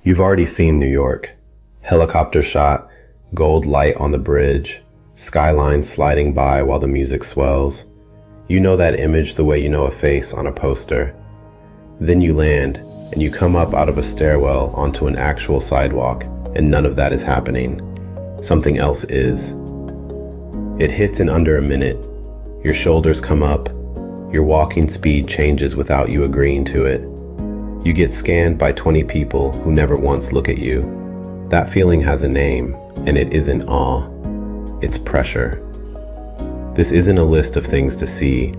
You've already seen New York. Helicopter shot, gold light on the bridge, skyline sliding by while the music swells. You know that image the way you know a face on a poster. Then you land, and you come up out of a stairwell onto an actual sidewalk, and none of that is happening. Something else is. It hits in under a minute. Your shoulders come up. Your walking speed changes without you agreeing to it. You get scanned by 20 people who never once look at you. That feeling has a name, and it isn't awe. It's pressure. This isn't a list of things to see.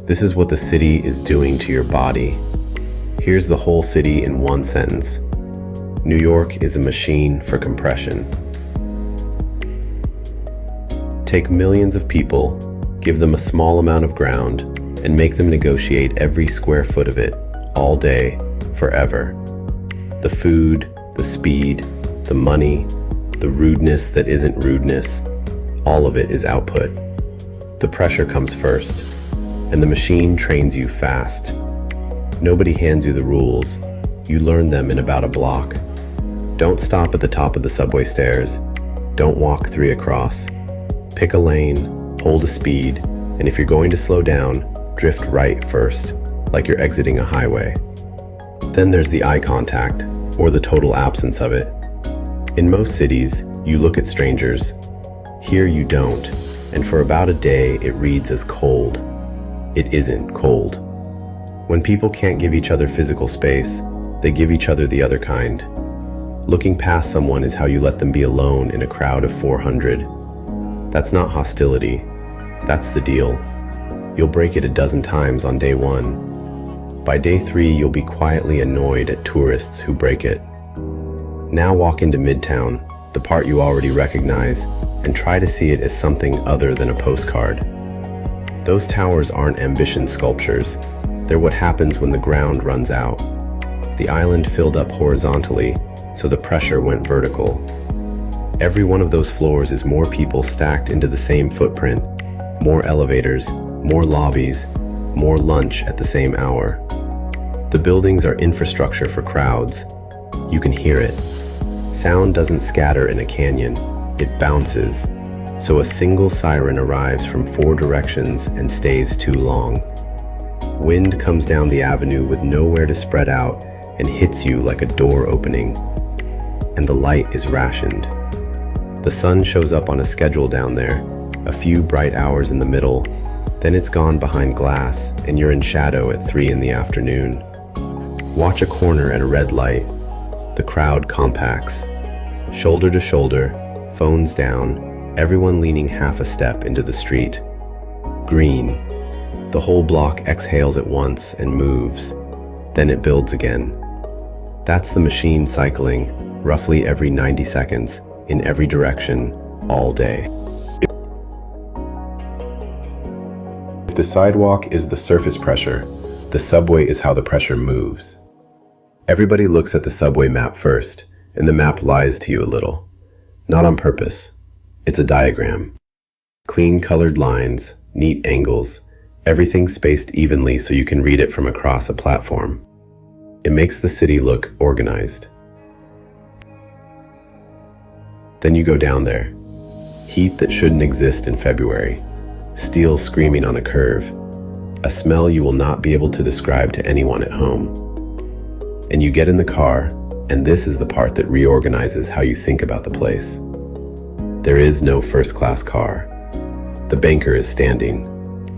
This is what the city is doing to your body. Here's the whole city in one sentence. New York is a machine for compression. Take millions of people, give them a small amount of ground, and make them negotiate every square foot of it, all day, forever. The food, the speed, the money, the rudeness that isn't rudeness, all of it is output. The pressure comes first, and the machine trains you fast. Nobody hands you the rules. You learn them in about a block. Don't stop at the top of the subway stairs. Don't walk 3 across. Pick a lane, hold a speed, and if you're going to slow down, drift right first, like you're exiting a highway. Then there's the eye contact, or the total absence of it. In most cities, you look at strangers. Here you don't, and for about a day it reads as cold. It isn't cold. When people can't give each other physical space, they give each other the other kind. Looking past someone is how you let them be alone in a crowd of 400. That's not hostility. That's the deal. You'll break it a dozen times on day 1. By day 3, you'll be quietly annoyed at tourists who break it. Now walk into Midtown, the part you already recognize, and try to see it as something other than a postcard. Those towers aren't ambition sculptures. They're what happens when the ground runs out. The island filled up horizontally, so the pressure went vertical. Every one of those floors is more people stacked into the same footprint, more elevators, more lobbies, more lunch at the same hour. The buildings are infrastructure for crowds. You can hear it. Sound doesn't scatter in a canyon, it bounces. So a single siren arrives from 4 directions and stays too long. Wind comes down the avenue with nowhere to spread out and hits you like a door opening. And the light is rationed. The sun shows up on a schedule down there, a few bright hours in the middle, then it's gone behind glass and you're in shadow at 3 in the afternoon. Watch a corner at a red light. The crowd compacts. Shoulder to shoulder, phones down, everyone leaning half a step into the street. Green. The whole block exhales at once and moves. Then it builds again. That's the machine cycling, roughly every 90 seconds, in every direction, all day. If the sidewalk is the surface pressure, the subway is how the pressure moves. Everybody looks at the subway map first, and the map lies to you a little. Not on purpose. It's a diagram. Clean colored lines, neat angles, everything spaced evenly so you can read it from across a platform. It makes the city look organized. Then you go down there. Heat that shouldn't exist in February. Steel screaming on a curve. A smell you will not be able to describe to anyone at home. And you get in the car, and this is the part that reorganizes how you think about the place. There is no first-class car. The banker is standing.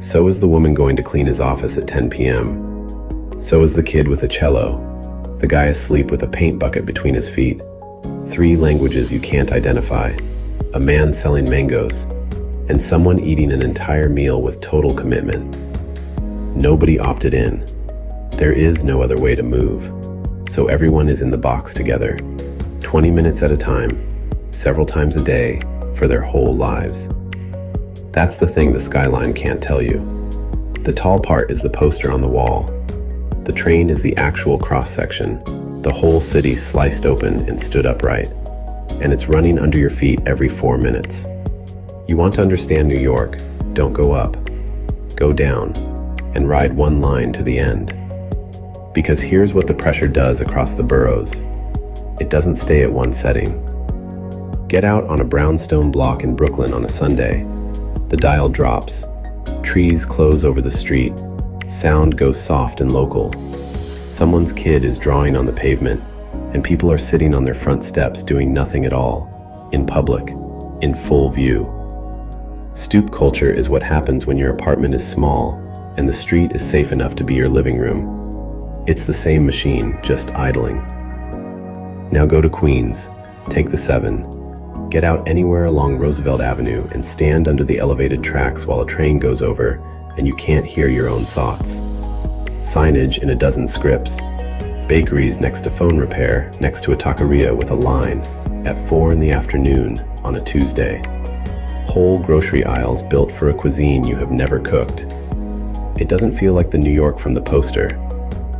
So is the woman going to clean his office at 10 p.m. So is the kid with a cello. The guy asleep with a paint bucket between his feet. 3 languages you can't identify. A man selling mangoes. And someone eating an entire meal with total commitment. Nobody opted in. There is no other way to move. So everyone is in the box together, 20 minutes at a time, several times a day, for their whole lives. That's the thing the skyline can't tell you. The tall part is the poster on the wall. The train is the actual cross-section, the whole city sliced open and stood upright. And it's running under your feet every 4 minutes. You want to understand New York, don't go up. Go down, and ride one line to the end. Because here's what the pressure does across the boroughs. It doesn't stay at one setting. Get out on a brownstone block in Brooklyn on a Sunday. The dial drops. Trees close over the street. Sound goes soft and local. Someone's kid is drawing on the pavement, and people are sitting on their front steps doing nothing at all, in public, in full view. Stoop culture is what happens when your apartment is small and the street is safe enough to be your living room. It's the same machine, just idling. Now go to Queens, take the 7, get out anywhere along Roosevelt Avenue and stand under the elevated tracks while a train goes over and you can't hear your own thoughts. Signage in a dozen scripts. Bakeries next to phone repair, next to a taqueria with a line, at 4 in the afternoon on a Tuesday. Whole grocery aisles built for a cuisine you have never cooked. It doesn't feel like the New York from the poster.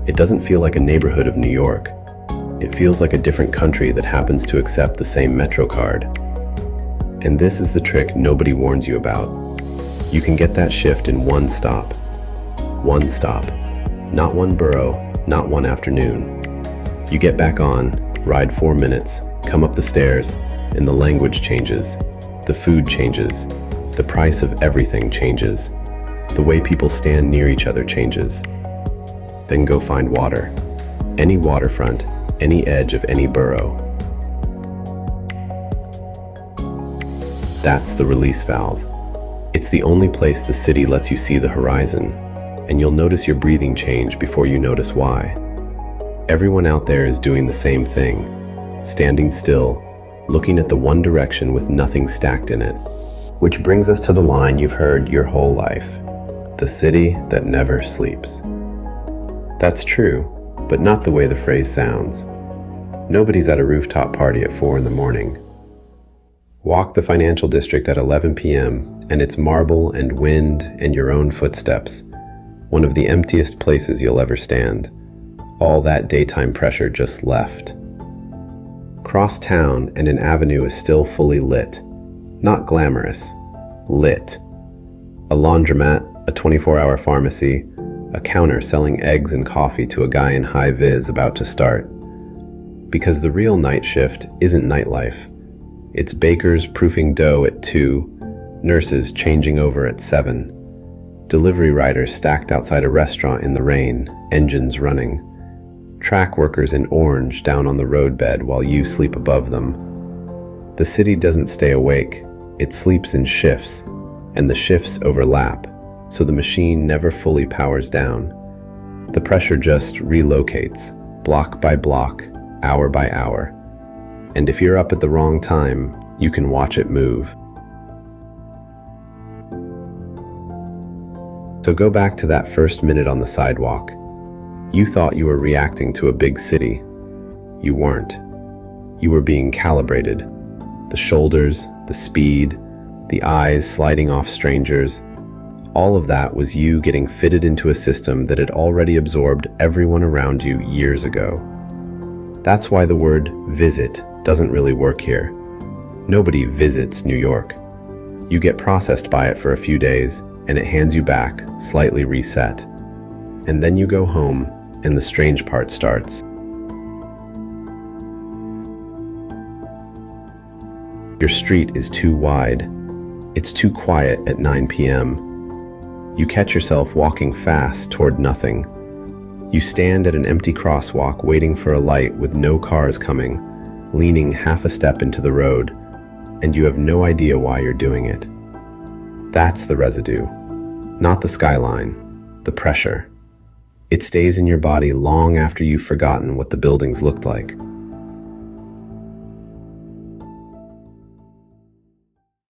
It doesn't feel like a neighborhood of New York. It feels like a different country that happens to accept the same Metro card. And this is the trick nobody warns you about. You can get that shift in one stop. One stop. Not one borough, not one afternoon. You get back on, ride 4 minutes, come up the stairs, and the language changes. The food changes. The price of everything changes. The way people stand near each other changes. Then go find water. Any waterfront, any edge of any borough. That's the release valve. It's the only place the city lets you see the horizon, and you'll notice your breathing change before you notice why. Everyone out there is doing the same thing, standing still, looking at the one direction with nothing stacked in it. Which brings us to the line you've heard your whole life: the city that never sleeps. That's true, but not the way the phrase sounds. Nobody's at a rooftop party at 4 in the morning. Walk the financial district at 11 p.m. and it's marble and wind and your own footsteps. One of the emptiest places you'll ever stand. All that daytime pressure just left. Cross town and an avenue is still fully lit. Not glamorous. Lit. A laundromat, a 24-hour pharmacy, a counter selling eggs and coffee to a guy in high vis about to start. Because the real night shift isn't nightlife. It's bakers proofing dough at 2, nurses changing over at 7, delivery riders stacked outside a restaurant in the rain, engines running, track workers in orange down on the roadbed while you sleep above them. The city doesn't stay awake, it sleeps in shifts, and the shifts overlap, so the machine never fully powers down. The pressure just relocates, block by block, hour by hour. And if you're up at the wrong time, you can watch it move. So go back to that first minute on the sidewalk. You thought you were reacting to a big city. You weren't. You were being calibrated. The shoulders, the speed, the eyes sliding off strangers, all of that was you getting fitted into a system that had already absorbed everyone around you years ago. That's why the word visit doesn't really work here. Nobody visits New York. You get processed by it for a few days, and it hands you back, slightly reset. And then you go home, and the strange part starts. Your street is too wide. It's too quiet at 9 p.m. You catch yourself walking fast toward nothing. You stand at an empty crosswalk waiting for a light with no cars coming, leaning half a step into the road, and you have no idea why you're doing it. That's the residue, not the skyline, the pressure. It stays in your body long after you've forgotten what the buildings looked like.